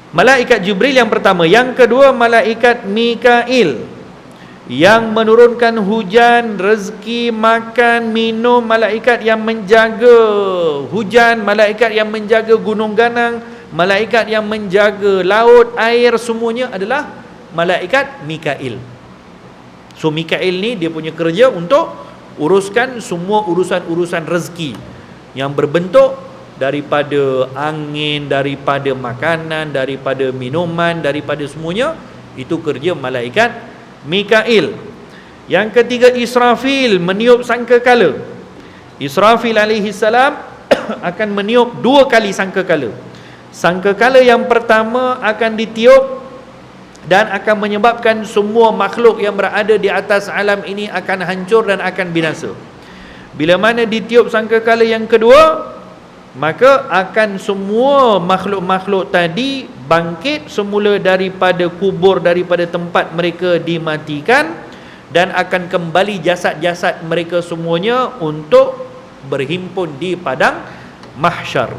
Malaikat Jibril yang pertama. Yang kedua, malaikat Mikail yang menurunkan hujan, rezeki, makan, minum. Malaikat yang menjaga hujan, malaikat yang menjaga gunung ganang, malaikat yang menjaga laut, air, semuanya adalah malaikat Mikail. So Mikail ni dia punya kerja untuk uruskan semua urusan-urusan rezeki yang berbentuk daripada angin, daripada makanan, daripada minuman, daripada semuanya. Itu kerja malaikat Mikail. Yang ketiga, Israfil, meniup sangkakala. Israfil alaihi salam akan meniup 2 kali sangkakala. Sangkakala yang pertama akan ditiup dan akan menyebabkan semua makhluk yang berada di atas alam ini akan hancur dan akan binasa. Bila mana ditiup sangkakala yang kedua, maka akan semua makhluk-makhluk tadi bangkit semula daripada kubur, daripada tempat mereka dimatikan, dan akan kembali jasad-jasad mereka semuanya untuk berhimpun di padang mahsyar.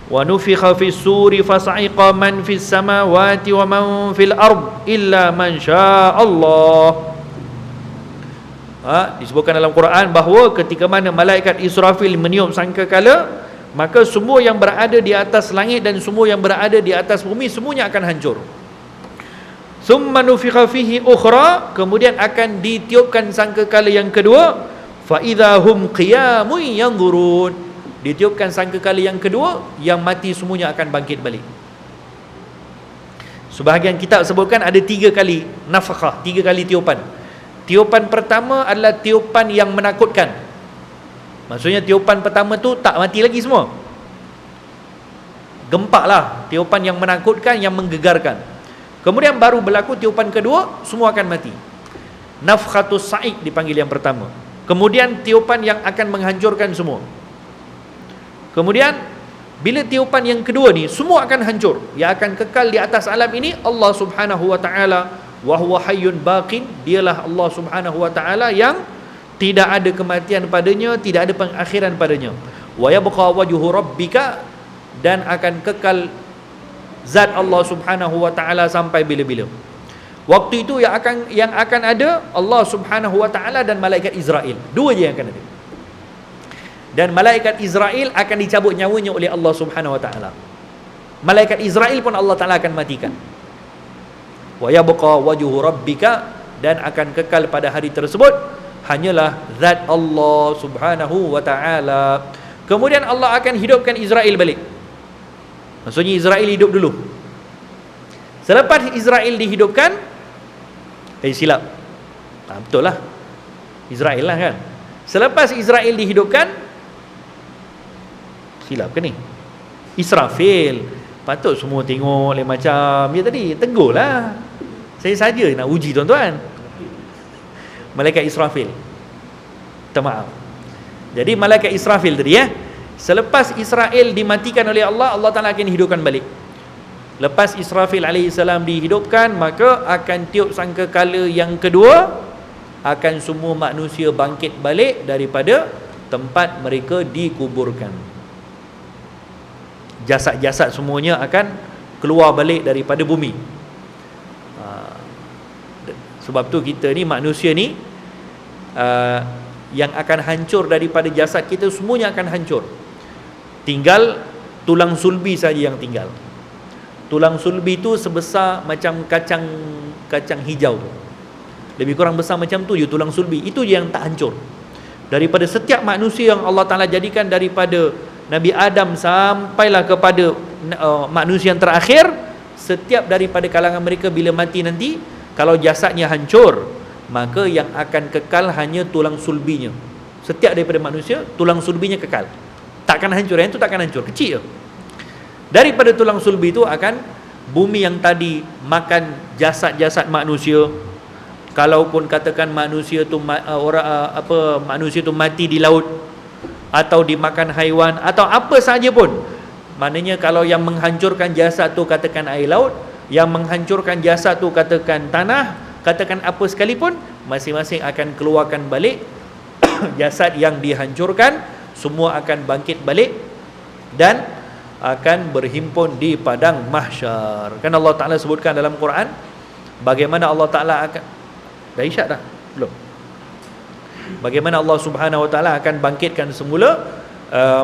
Wa nufikha fis suri fasa'iqa man fis samawati wa man fil ard illa man syaa Allah. Disebutkan dalam Quran bahawa ketika mana malaikat Israfil meniup sangkakala, maka semua yang berada di atas langit dan semua yang berada di atas bumi semuanya akan hancur. Summa nufikha fihi ukhra, kemudian akan ditiupkan sangkakala yang kedua, fa idahum qiyamun yanzurun. Ditiupkan sangkakala yang kedua, yang mati semuanya akan bangkit balik. Sebahagian kitab sebutkan ada 3 kali nafkhah, 3 kali tiupan. Tiupan pertama adalah tiupan yang menakutkan. Maksudnya tiupan pertama tu tak mati lagi semua. Gempak lah. Tiupan yang menakutkan, yang menggegarkan. Kemudian baru berlaku tiupan kedua, semua akan mati. Nafkhatus sa'iq dipanggil yang pertama. Kemudian tiupan yang akan menghancurkan semua. Kemudian bila tiupan yang kedua ni, semua akan hancur. Yang akan kekal di atas alam ini Allah Subhanahu wa taala, wa huwa hayyun baqin. Dialah Allah Subhanahu wa taala yang tidak ada kematian padanya, tidak ada pengakhiran padanya. Wa yabqa wajhu rabbika, dan akan kekal zat Allah Subhanahu wa taala sampai bila-bila. Waktu itu yang akan ada Allah Subhanahu wa taala dan malaikat Israel. 2 je yang akan ada. Dan malaikat Israel akan dicabut nyawanya oleh Allah Subhanahu wa taala. Malaikat Israel pun Allah taala akan matikan. Wa yabqa wajhu rabbika, dan akan kekal pada hari tersebut hanyalah zat Allah Subhanahu wa taala. Kemudian Allah akan hidupkan Israel balik. Maksudnya Israel hidup dulu. Selepas Israel dihidupkan, silap. Betul lah. Israel lah kan. Selepas Israel dihidupkan, silap ke ni? Israfil. Patut semua tengok lain macam dia tadi. Tegur lah. Saya saja nak uji tuan-tuan. Malaikat Israfil. Minta maaf. Jadi malaikat Israfil tadi selepas Israel dimatikan oleh Allah, Allah Ta'ala akan hidupkan balik. Lepas Israfil AS dihidupkan, maka akan tiup sangkakala yang kedua, akan semua manusia bangkit balik daripada tempat mereka dikuburkan. Jasad-jasad semuanya akan keluar balik daripada bumi. Sebab tu kita ni, manusia ni, yang akan hancur daripada jasad kita semuanya akan hancur. Tinggal tulang sulbi saja yang tinggal. Tulang sulbi tu sebesar macam kacang hijau tu. Lebih kurang besar macam tu je tulang sulbi. Itu je yang tak hancur. Daripada setiap manusia yang Allah Ta'ala jadikan, daripada Nabi Adam sampailah kepada manusia yang terakhir, setiap daripada kalangan mereka bila mati nanti, kalau jasadnya hancur, maka yang akan kekal hanya tulang sulbinya. Setiap daripada manusia, tulang sulbinya kekal, takkan hancur. Yang itu takkan hancur, kecil je. Daripada tulang sulbi itu akan bumi yang tadi makan jasad-jasad manusia. Kalaupun katakan manusia tu manusia tu mati di laut, atau dimakan haiwan, atau apa saja pun, maknanya kalau yang menghancurkan jasad tu katakan air laut, yang menghancurkan jasad tu katakan tanah, katakan apa sekalipun, masing-masing akan keluarkan balik jasad yang dihancurkan, semua akan bangkit balik, dan akan berhimpun di padang mahsyar. Kan Allah Ta'ala sebutkan dalam Quran bagaimana Allah Ta'ala akan, dah isyak dah? Belum? Bagaimana Allah Subhanahu Wa Ta'ala akan bangkitkan semula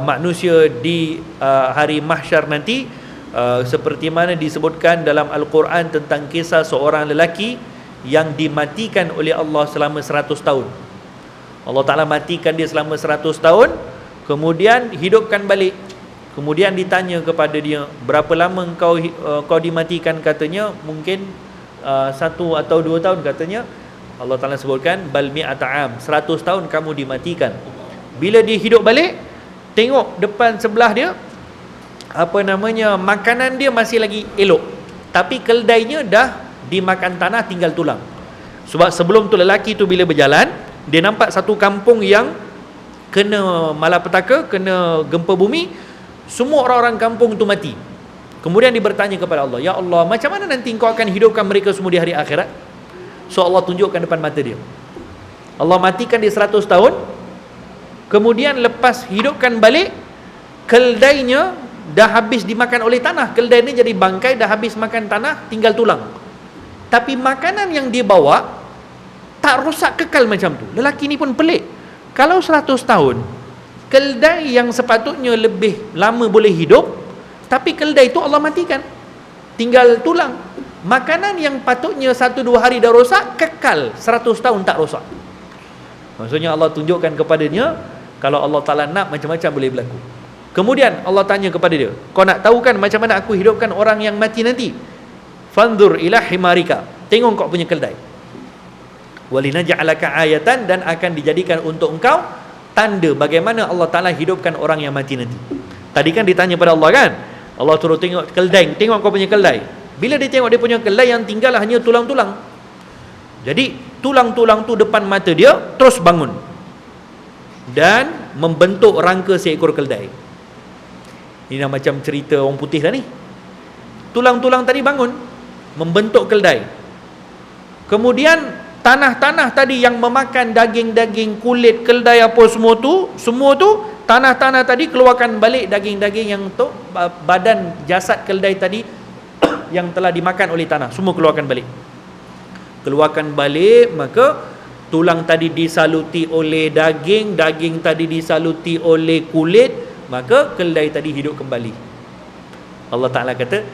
manusia di hari mahsyar nanti, seperti mana disebutkan dalam Al-Quran tentang kisah seorang lelaki yang dimatikan oleh Allah selama 100 tahun. Allah Ta'ala matikan dia selama 100 tahun, kemudian hidupkan balik. Kemudian ditanya kepada dia, berapa lama kau dimatikan? Katanya mungkin 1 atau 2 tahun. Katanya Allah Ta'ala sebutkan bal mi'ata am, 100 tahun kamu dimatikan. Bila dia hidup balik, tengok depan sebelah dia, makanan dia masih lagi elok, tapi keldainya dah dimakan tanah, tinggal tulang. Sebab sebelum tu lelaki tu bila berjalan, dia nampak satu kampung yang kena malapetaka, kena gempa bumi, semua orang-orang kampung tu mati. Kemudian dia bertanya kepada Allah, ya Allah, macam mana nanti engkau akan hidupkan mereka semua di hari akhirat? So Allah tunjukkan depan mata dia, Allah matikan dia 100 tahun, kemudian lepas hidupkan balik, keldainya dah habis dimakan oleh tanah. Keldai ni jadi bangkai, dah habis makan tanah, tinggal tulang. Tapi makanan yang dia bawa tak rosak, kekal macam tu. Lelaki ni pun pelik. Kalau 100 tahun, keldai yang sepatutnya lebih lama boleh hidup, tapi keldai tu Allah matikan, tinggal tulang. Makanan yang patutnya 1-2 hari dah rosak, kekal 100 tahun tak rosak. Maksudnya Allah tunjukkan kepadanya, kalau Allah Ta'ala nak, macam-macam boleh berlaku. Kemudian Allah tanya kepada dia, kau nak tahu kan macam mana aku hidupkan orang yang mati nanti? Fanzur ila himarika, tengok kau punya keldai. Walinaj'alaka ayatan, dan akan dijadikan untuk engkau tanda bagaimana Allah Ta'ala hidupkan orang yang mati nanti. Tadi kan ditanya pada Allah kan, Allah suruh tengok keldai, tengok kau punya keldai. Bila dia tengok dia punya keldai, yang tinggal hanya tulang-tulang. Jadi tulang-tulang tu depan mata dia terus bangun dan membentuk rangka seekor keldai. Ini dah macam cerita orang putih dah ni. Tulang-tulang tadi bangun, membentuk keldai. Kemudian tanah-tanah tadi yang memakan daging-daging, kulit keldai apa semua tu tanah-tanah tadi keluarkan balik daging-daging yang tu, badan jasad keldai tadi yang telah dimakan oleh tanah, semua keluarkan balik. Keluarkan balik, maka tulang tadi disaluti oleh daging, daging tadi disaluti oleh kulit, maka keldai tadi hidup kembali. Allah Ta'ala kata,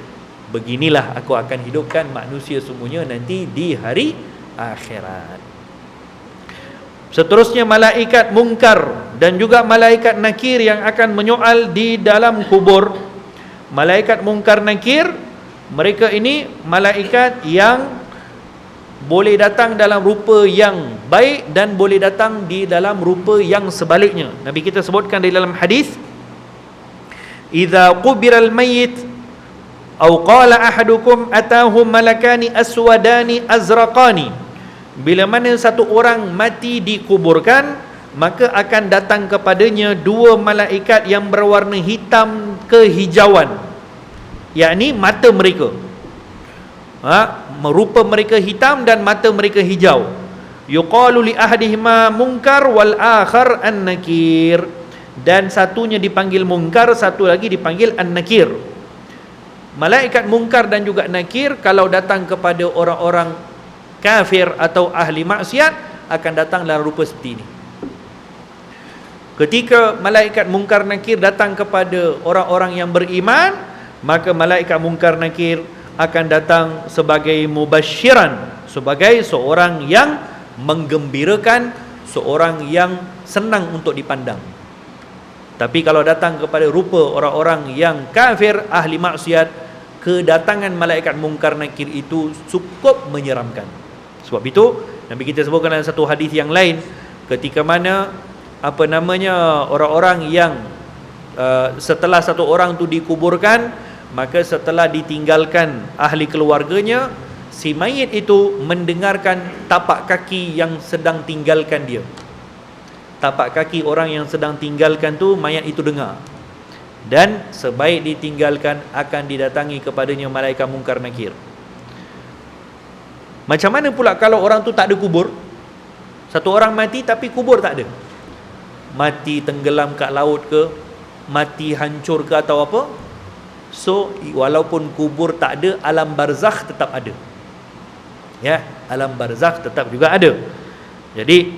beginilah aku akan hidupkan manusia semuanya nanti di hari akhirat. Seterusnya malaikat mungkar dan juga malaikat nakir yang akan menyoal di dalam kubur. Malaikat mungkar nakir, mereka ini malaikat yang boleh datang dalam rupa yang baik dan boleh datang di dalam rupa yang sebaliknya. Nabi kita sebutkan di dalam hadis, idza qubiral mayyit aw qala ahadukum atahum malakani aswadani azraqani, bila mana satu orang mati dikuburkan, maka akan datang kepadanya 2 malaikat yang berwarna hitam kehijauan, yakni mata mereka, merupa mereka hitam dan mata mereka hijau. Yuqalu li ahadihima munkar wal akhar an-nakir, dan satunya dipanggil munkar, satu lagi dipanggil an-nakir. Malaikat munkar dan juga nakir kalau datang kepada orang-orang kafir atau ahli maksiat akan datang dalam rupa seperti ini. Ketika malaikat munkar nakir datang kepada orang-orang yang beriman, maka malaikat munkar nakir akan datang sebagai mubasyiran, sebagai seorang yang menggembirakan, seorang yang senang untuk dipandang. Tapi kalau datang kepada rupa orang-orang yang kafir, ahli maksiat, kedatangan malaikat mungkar nakir itu cukup menyeramkan. Sebab itu Nabi kita sebutkan dalam satu hadis yang lain, ketika mana orang-orang yang setelah satu orang tu dikuburkan, maka setelah ditinggalkan ahli keluarganya, si mayit itu mendengarkan tapak kaki yang sedang tinggalkan dia. Tapak kaki orang yang sedang tinggalkan tu mayat itu dengar. Dan sebaik ditinggalkan akan didatangi kepadanya malaikat mungkar nakir. Macam mana pula kalau orang tu tak ada kubur? Satu orang mati tapi kubur tak ada. Mati tenggelam kat laut ke, mati hancur ke atau apa, So walaupun kubur tak ada, alam barzakh tetap ada. Ya, alam barzakh tetap juga ada. Jadi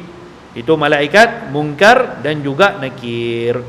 itu malaikat Munkar dan juga Nakir.